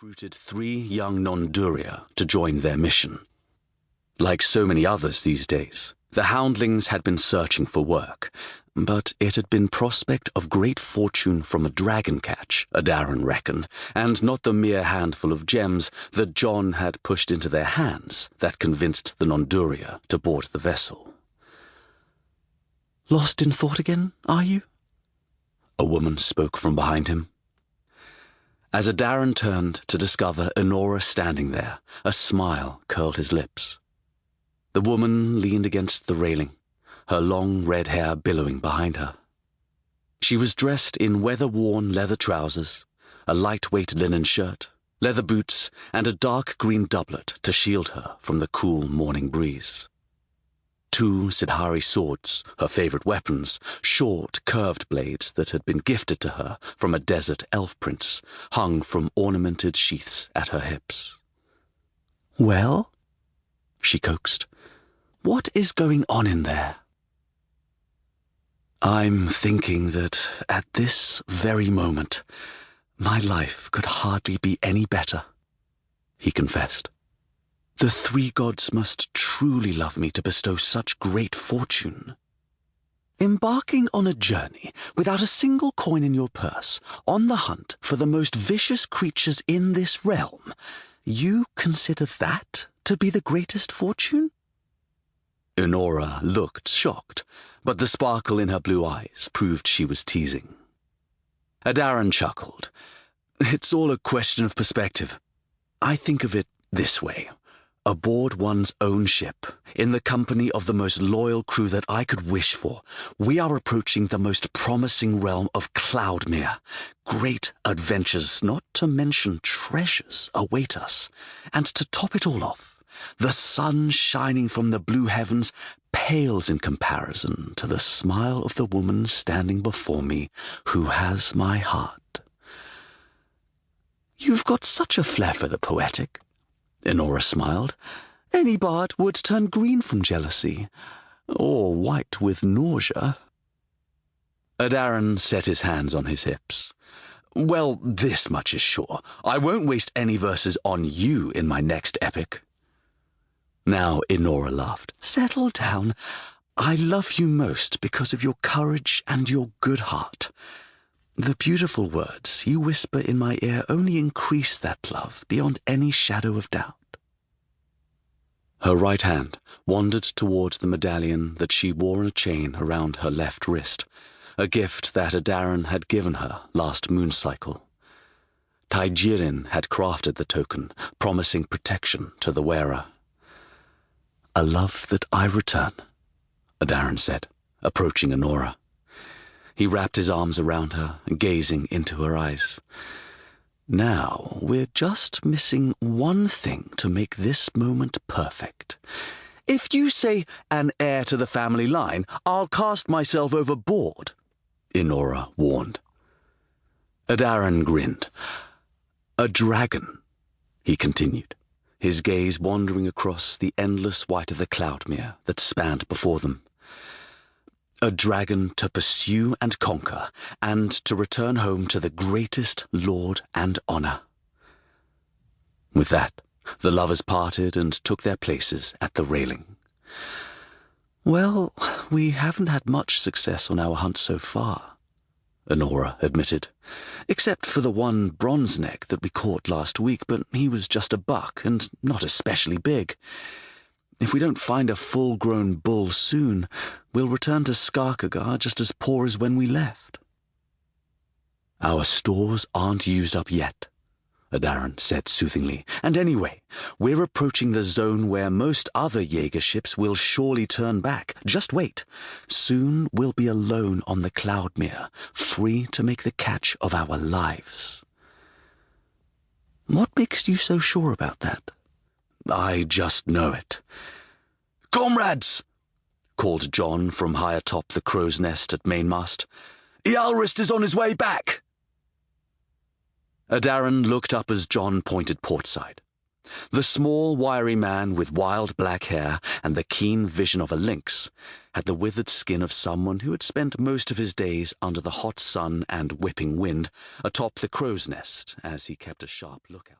recruited 3 young Nonduria to join their mission. Like so many others these days, the Houndlings had been searching for work, but it had been prospect of great fortune from a dragon catch, Adarren reckoned, and not the mere handful of gems that John had pushed into their hands that convinced the Nonduria to board the vessel. "Lost in thought again, are you?" A woman spoke from behind him. As Adarren turned to discover Enora standing there, a smile curled his lips. The woman leaned against the railing, her long red hair billowing behind her. She was dressed in weather-worn leather trousers, a lightweight linen shirt, leather boots, and a dark green doublet to shield her from the cool morning breeze. 2 Sidhari swords, her favorite weapons, short, curved blades that had been gifted to her from a desert elf prince, hung from ornamented sheaths at her hips. "Well?" she coaxed. "What is going on in there?" "I'm thinking that at this very moment, my life could hardly be any better," he confessed. "The 3 gods must truly love me to bestow such great fortune. Embarking on a journey without a single coin in your purse, on the hunt for the most vicious creatures in this realm, you consider that to be the greatest fortune?" Enora looked shocked, but the sparkle in her blue eyes proved she was teasing. Adarren chuckled. "It's all a question of perspective. I think of it this way. Aboard one's own ship, in the company of the most loyal crew that I could wish for, we are approaching the most promising realm of Cloudmere. Great adventures, not to mention treasures, await us. And to top it all off, the sun shining from the blue heavens pales in comparison to the smile of the woman standing before me who has my heart." "You've got such a flair for the poetic," Enora smiled. "Any bard would turn green from jealousy, or white with nausea." Adarren set his hands on his hips. "Well, this much is sure. I won't waste any verses on you in my next epic." Now Enora laughed. "Settle down. I love you most because of your courage and your good heart. The beautiful words you whisper in my ear only increase that love beyond any shadow of doubt." Her right hand wandered toward the medallion that she wore on a chain around her left wrist, a gift that Adarren had given her last moon cycle. Kyrillian had crafted the token, promising protection to the wearer. "A love that I return," Adarren said, approaching Enora. He wrapped his arms around her, gazing into her eyes. "Now, we're just missing one thing to make this moment perfect. If you say an heir to the family line, I'll cast myself overboard," Enora warned. Adarren grinned. "A dragon," he continued, his gaze wandering across the endless white of the Cloudmere that spanned before them. "A dragon to pursue and conquer, and to return home to the greatest lord and honor." With that, the lovers parted and took their places at the railing. "Well, we haven't had much success on our hunt so far," Enora admitted, "except for the one bronze neck that we caught last week, but he was just a buck and not especially big. If we don't find a full-grown bull soon, we'll return to Skargakar just as poor as when we left." "Our stores aren't used up yet," Adarren said soothingly. "And anyway, we're approaching the zone where most other Jaeger ships will surely turn back. Just wait. Soon we'll be alone on the Cloudmere, free to make the catch of our lives." "What makes you so sure about that?" "I just know it." "Comrades!" called John from high atop the crow's nest at mainmast. "Ialrist is on his way back!" Adarren looked up as John pointed portside. The small, wiry man with wild black hair and the keen vision of a lynx had the withered skin of someone who had spent most of his days under the hot sun and whipping wind atop the crow's nest as he kept a sharp lookout.